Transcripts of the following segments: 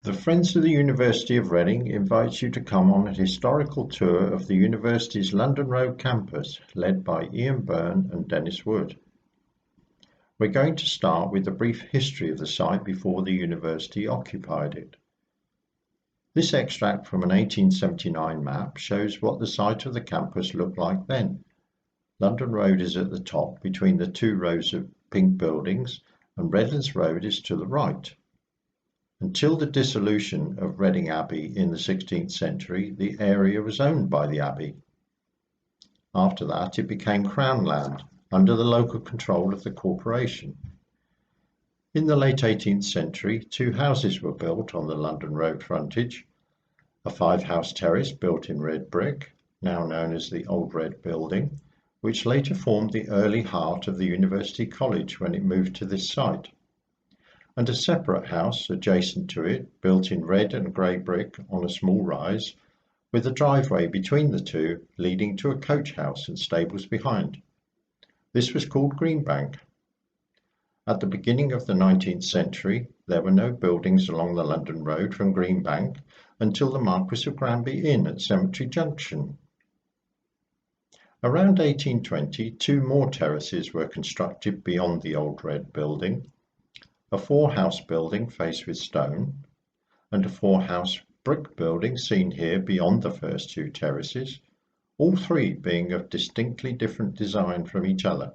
The Friends of the University of Reading invites you to come on a historical tour of the university's London Road campus, led by Ian Byrne and Dennis Wood. We're going to start with a brief history of the site before the university occupied it. This extract from an 1879 map shows what the site of the campus looked like then. London Road is at the top between the two rows of pink buildings, and Redlands Road is to the right. Until the dissolution of Reading Abbey in the 16th century, the area was owned by the Abbey. After that, it became Crown land, under the local control of the corporation. In the late 18th century, two houses were built on the London Road frontage. A five-house terrace built in red brick, now known as the Old Red Building, which later formed the early heart of the University College when it moved to this site, and a separate house adjacent to it, built in red and grey brick on a small rise, with a driveway between the two leading to a coach house and stables behind. This was called Greenbank. At the beginning of the 19th century, there were no buildings along the London Road from Greenbank until the Marquis of Granby Inn at Cemetery Junction. Around 1820, two more terraces were constructed beyond the Old Red Building, a four-house building faced with stone, and a four-house brick building seen here beyond the first two terraces, all three being of distinctly different design from each other.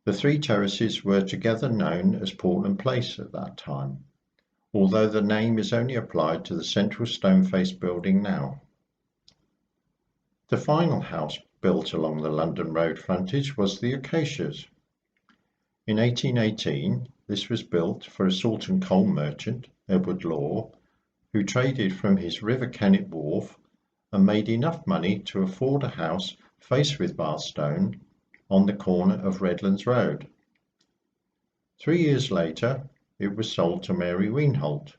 The three terraces were together known as Portland Place at that time, although the name is only applied to the central stone-faced building now. The final house built along the London Road frontage was the Acacias. In 1818, this was built for a salt and coal merchant, Edward Law, who traded from his River Kennet wharf and made enough money to afford a house faced with Barstone on the corner of Redlands Road. 3 years later, it was sold to Mary Weinhold,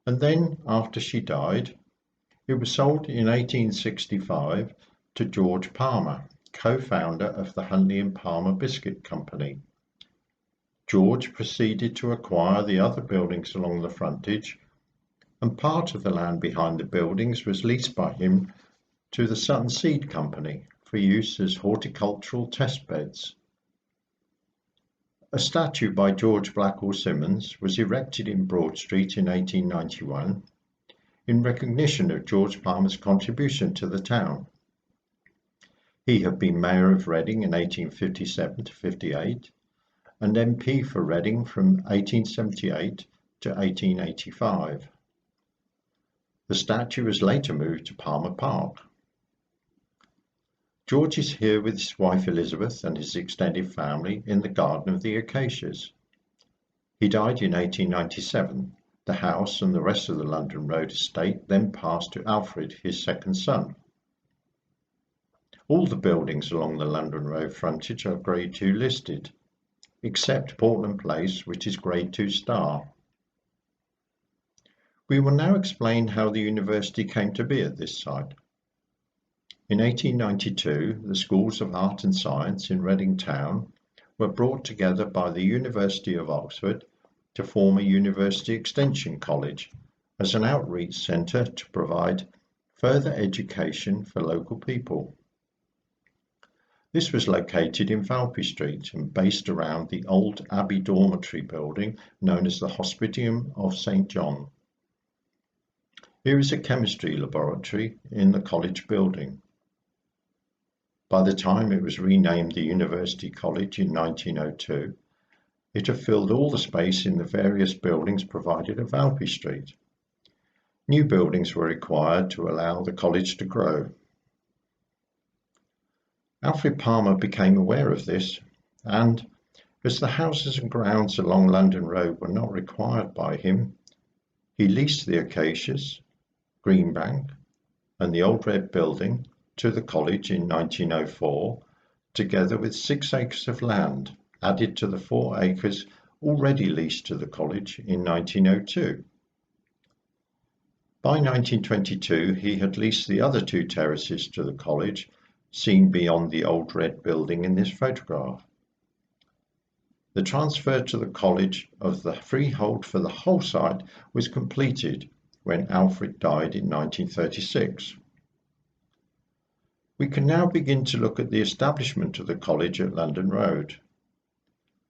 and then, after she died, it was sold in 1865 to George Palmer, co-founder of the Huntley and Palmer Biscuit Company. George proceeded to acquire the other buildings along the frontage, and part of the land behind the buildings was leased by him to the Sutton Seed Company for use as horticultural test beds. A statue by George Blackall Symonds was erected in Broad Street in 1891 in recognition of George Palmer's contribution to the town. He had been Mayor of Reading in 1857 to 58 and MP for Reading from 1878 to 1885. The statue was later moved to Palmer Park. George is here with his wife Elizabeth and his extended family in the garden of the Acacias. He died in 1897. The house and the rest of the London Road estate then passed to Alfred, his second son. All the buildings along the London Road frontage are Grade 2 listed, except Portland Place, which is Grade 2 star. We will now explain how the university came to be at this site. In 1892, the Schools of Art and Science in Reading Town were brought together by the University of Oxford to form a University Extension College as an outreach centre to provide further education for local people. This was located in Valpy Street and based around the old Abbey dormitory building known as the Hospitium of St. John. Here is a chemistry laboratory in the college building. By the time it was renamed the University College in 1902, it had filled all the space in the various buildings provided at Valpy Street. New buildings were required to allow the college to grow. Alfred Palmer became aware of this, and, as the houses and grounds along London Road were not required by him, he leased the Acacias, Greenbank, and the Old Red Building to the college in 1904, together with 6 acres of land added to the 4 acres already leased to the college in 1902. By 1922, he had leased the other 2 terraces to the college, seen beyond the Old Red Building in this photograph. The transfer to the college of the freehold for the whole site was completed when Alfred died in 1936. We can now begin to look at the establishment of the college at London Road.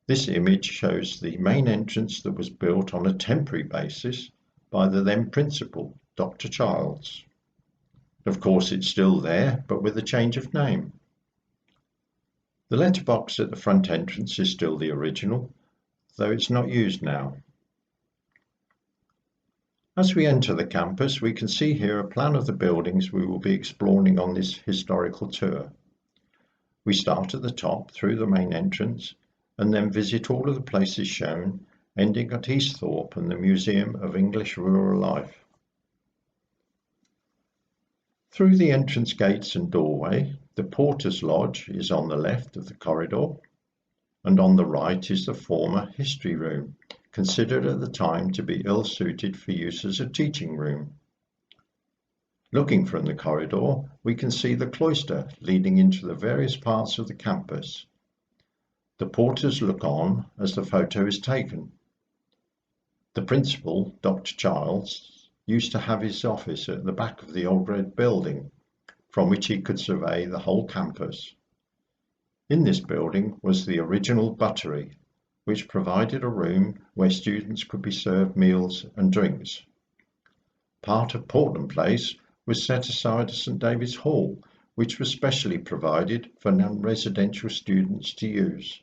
This image shows the main entrance that was built on a temporary basis by the then principal, Dr. Childs. Of course, it's still there, but with a change of name. The letterbox at the front entrance is still the original, though it's not used now. As we enter the campus, we can see here a plan of the buildings we will be exploring on this historical tour. We start at the top through the main entrance and then visit all of the places shown, ending at Easthorpe and the Museum of English Rural Life. Through the entrance gates and doorway, the Porter's Lodge is on the left of the corridor, and on the right is the former history room, considered at the time to be ill-suited for use as a teaching room. Looking from the corridor, we can see the cloister leading into the various parts of the campus. The porters look on as the photo is taken. The principal, Dr. Childs, used to have his office at the back of the old red building, from which he could survey the whole campus. In this building was the original buttery, which provided a room where students could be served meals and drinks. Part of Portland Place was set aside as St. David's Hall, which was specially provided for non-residential students to use.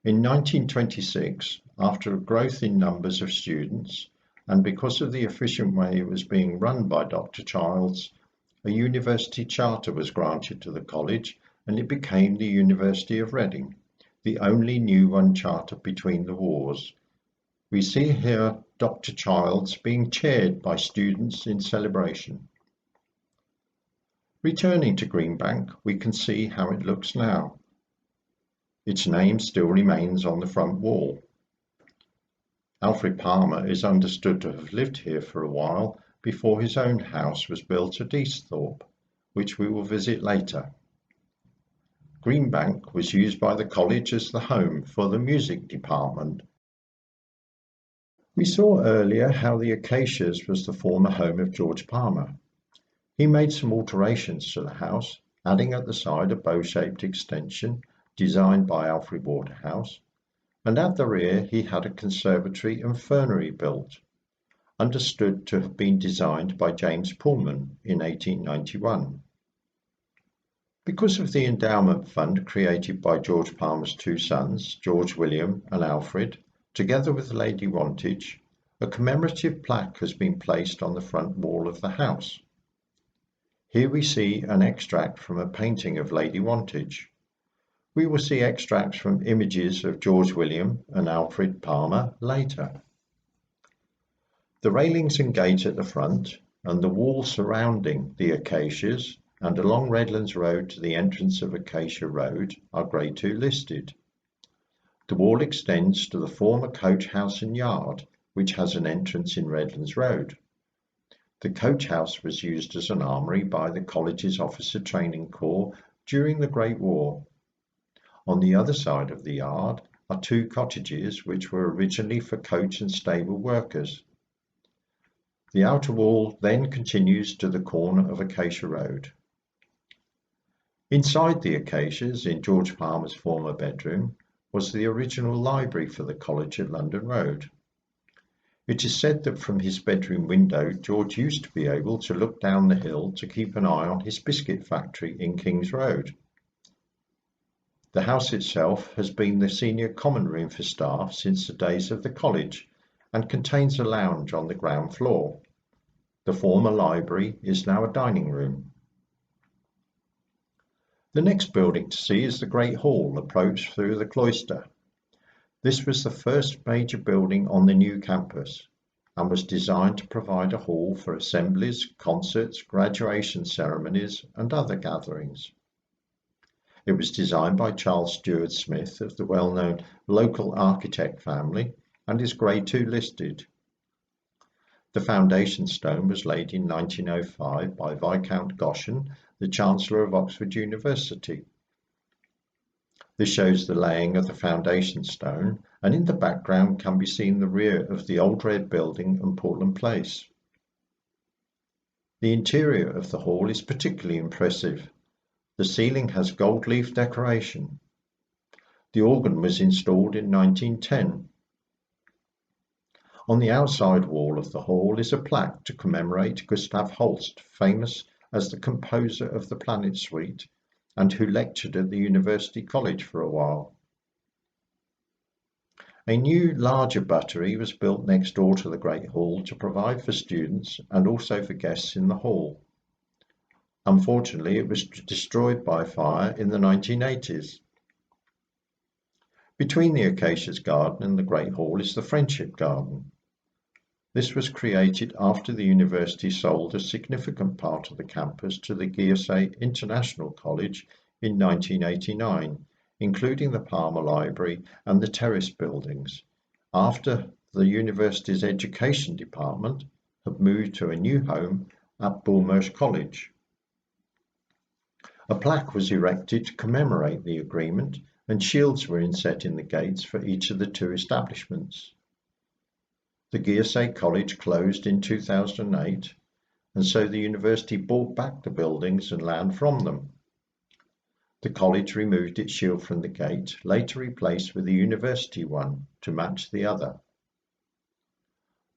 In 1926, after a growth in numbers of students, and because of the efficient way it was being run by Dr. Childs, a university charter was granted to the college, and it became the University of Reading, the only new one chartered between the wars. We see here Dr. Childs being chaired by students in celebration. Returning to Greenbank, we can see how it looks now. Its name still remains on the front wall. Alfred Palmer is understood to have lived here for a while before his own house was built at Easthorpe, which we will visit later. Greenbank was used by the college as the home for the music department. We saw earlier how the Acacias was the former home of George Palmer. He made some alterations to the house, adding at the side a bow-shaped extension designed by Alfred Waterhouse, and at the rear he had a conservatory and fernery built, understood to have been designed by James Pullman in 1891. Because of the endowment fund created by George Palmer's two sons, George William and Alfred, together with Lady Wantage, a commemorative plaque has been placed on the front wall of the house. Here we see an extract from a painting of Lady Wantage. We will see extracts from images of George William and Alfred Palmer later. The railings and gate at the front and the wall surrounding the Acacias and along Redlands Road to the entrance of Acacia Road are Grade 2 listed. The wall extends to the former coach house and yard, which has an entrance in Redlands Road. The coach house was used as an armoury by the college's Officer Training Corps during the Great War. On the other side of the yard are two cottages which were originally for coach and stable workers. The outer wall then continues to the corner of Acacia Road. Inside the Acacias, in George Palmer's former bedroom, was the original library for the college at London Road. It is said that from his bedroom window, George used to be able to look down the hill to keep an eye on his biscuit factory in King's Road. The house itself has been the senior common room for staff since the days of the college and contains a lounge on the ground floor. The former library is now a dining room. The next building to see is the Great Hall approached through the cloister. This was the first major building on the new campus and was designed to provide a hall for assemblies, concerts, graduation ceremonies and other gatherings. It was designed by Charles Stewart Smith of the well-known local architect family and is Grade 2 listed. The foundation stone was laid in 1905 by Viscount Goshen, the Chancellor of Oxford University. This shows the laying of the foundation stone, and in the background can be seen the rear of the Old Red Building and Portland Place. The interior of the hall is particularly impressive. The ceiling has gold leaf decoration. The organ was installed in 1910. On the outside wall of the hall is a plaque to commemorate Gustav Holst, famous as the composer of the Planet Suite and who lectured at the University College for a while. A new, larger buttery was built next door to the Great Hall to provide for students and also for guests in the hall. Unfortunately, it was destroyed by fire in the 1980s. Between the Acacias Garden and the Great Hall is the Friendship Garden. This was created after the university sold a significant part of the campus to the GSA International College in 1989, including the Palmer Library and the terrace buildings, after the university's education department had moved to a new home at Bulmersh College. A plaque was erected to commemorate the agreement, and shields were inset in the gates for each of the two establishments. The GSA College closed in 2008, and so the university bought back the buildings and land from them. The college removed its shield from the gate, later replaced with a university one to match the other.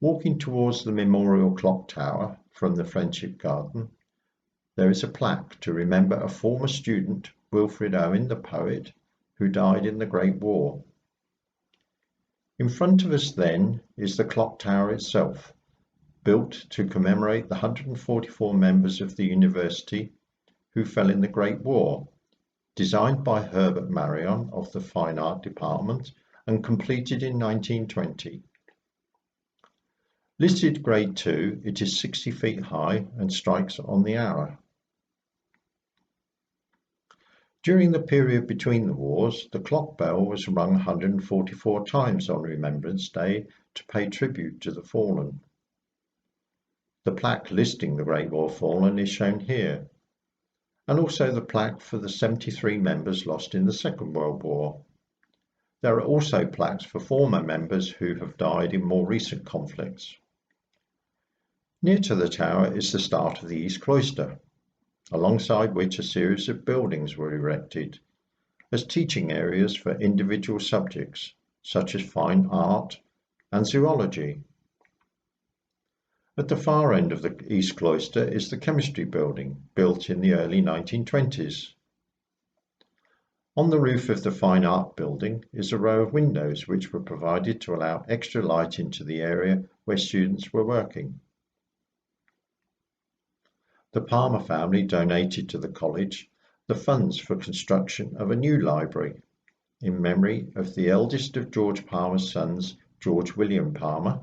Walking towards the Memorial Clock Tower from the Friendship Garden, there is a plaque to remember a former student, Wilfred Owen, the poet, who died in the Great War. In front of us then is the clock tower itself, built to commemorate the 144 members of the university who fell in the Great War, designed by Herbert Marion of the Fine Art Department and completed in 1920. Listed Grade 2, it is 60 feet high and strikes on the hour. During the period between the wars, the clock bell was rung 144 times on Remembrance Day to pay tribute to the fallen. The plaque listing the Great War fallen is shown here, and also the plaque for the 73 members lost in the Second World War. There are also plaques for former members who have died in more recent conflicts. Near to the tower is the start of the East Cloister, alongside which a series of buildings were erected as teaching areas for individual subjects such as fine art and zoology. At the far end of the East Cloister is the Chemistry Building, built in the early 1920s. On the roof of the Fine Art Building is a row of windows which were provided to allow extra light into the area where students were working. The Palmer family donated to the college the funds for construction of a new library in memory of the eldest of George Palmer's sons, George William Palmer,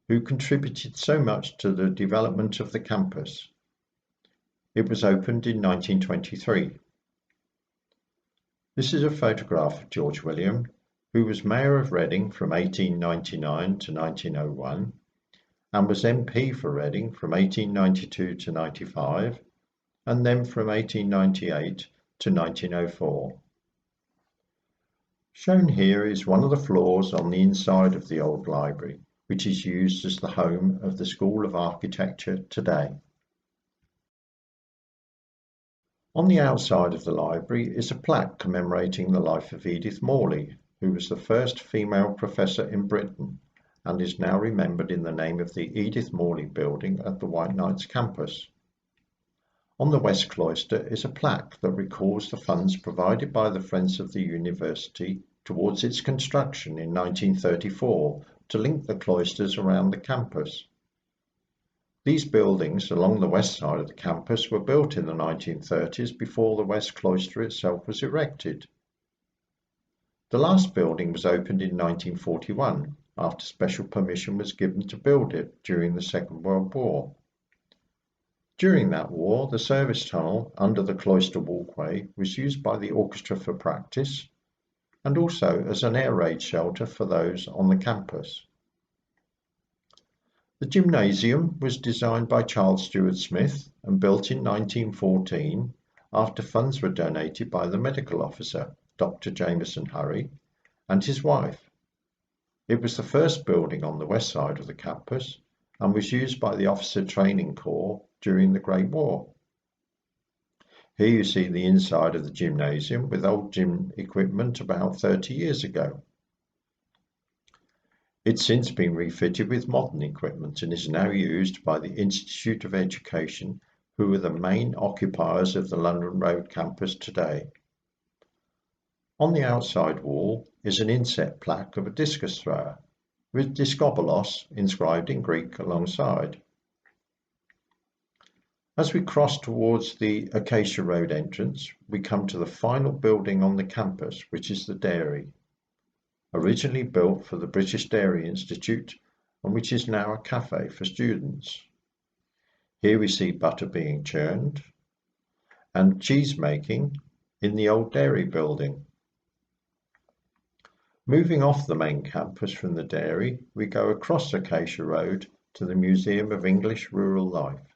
who contributed so much to the development of the campus. It was opened in 1923. This is a photograph of George William, who was Mayor of Reading from 1899 to 1901, and was MP for Reading from 1892 to 95, and then from 1898 to 1904. Shown here is one of the floors on the inside of the old library, which is used as the home of the School of Architecture today. On the outside of the library is a plaque commemorating the life of Edith Morley, who was the first female professor in Britain and is now remembered in the name of the Edith Morley Building at the Whiteknights campus. On the West Cloister is a plaque that recalls the funds provided by the Friends of the University towards its construction in 1934 to link the cloisters around the campus. These buildings along the west side of the campus were built in the 1930s before the West Cloister itself was erected. The last building was opened in 1941 after special permission was given to build it during the Second World War. During that war, the service tunnel under the cloister walkway was used by the orchestra for practice and also as an air raid shelter for those on the campus. The gymnasium was designed by Charles Stewart Smith and built in 1914 after funds were donated by the medical officer Dr. Jameson Hurry, and his wife. It was the first building on the west side of the campus and was used by the Officer Training Corps during the Great War. Here you see the inside of the gymnasium with old gym equipment about 30 years ago. It's since been refitted with modern equipment and is now used by the Institute of Education, who are the main occupiers of the London Road campus today. On the outside wall is an inset plaque of a discus thrower, with Diskobolos inscribed in Greek alongside. As we cross towards the Acacia Road entrance, we come to the final building on the campus, which is the dairy. Originally built for the British Dairy Institute, and which is now a cafe for students. Here we see butter being churned and cheese making in the old dairy building. Moving off the main campus from the dairy, we go across Acacia Road to the Museum of English Rural Life.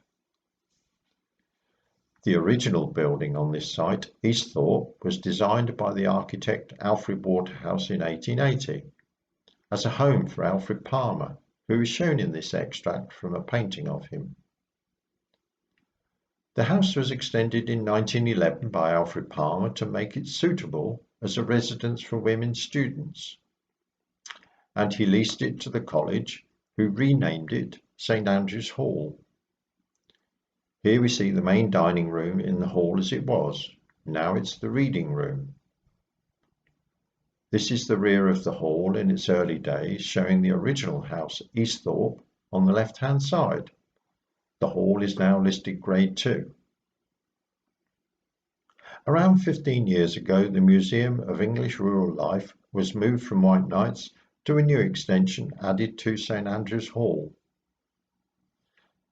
The original building on this site, Easthorpe, was designed by the architect Alfred Waterhouse in 1880 as a home for Alfred Palmer, who is shown in this extract from a painting of him. The house was extended in 1911 by Alfred Palmer to make it suitable as a residence for women students, and he leased it to the college, who renamed it St Andrew's Hall. Here we see the main dining room in the hall as it was. Now it's the reading room. This is the rear of the hall in its early days, showing the original house, Easthorpe, on the left-hand side. The hall is now listed Grade 2. Around 15 years ago, the Museum of English Rural Life was moved from Whiteknights to a new extension added to St Andrew's Hall.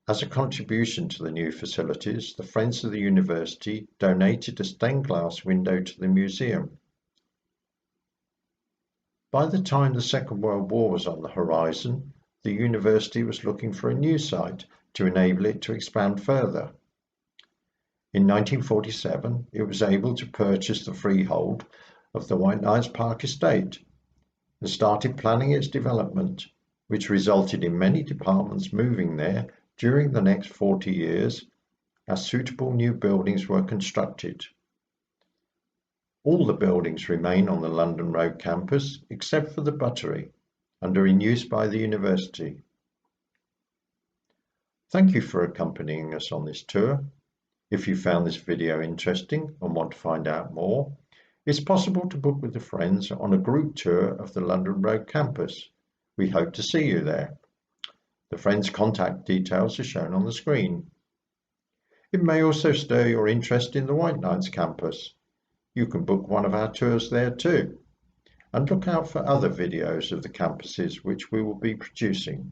As a contribution to the new facilities, the Friends of the University donated a stained glass window to the museum. By the time the Second World War was on the horizon, the university was looking for a new site to enable it to expand further. In 1947, it was able to purchase the freehold of the Whiteknights Park estate and started planning its development, which resulted in many departments moving there during the next 40 years as suitable new buildings were constructed. All the buildings remain on the London Road campus except for the buttery and are in use by the university. Thank you for accompanying us on this tour. If you found this video interesting and want to find out more, it's possible to book with the Friends on a group tour of the London Road campus. We hope to see you there. The Friends' contact details are shown on the screen. It may also stir your interest in the Whiteknights campus. You can book one of our tours there too, and look out for other videos of the campuses which we will be producing.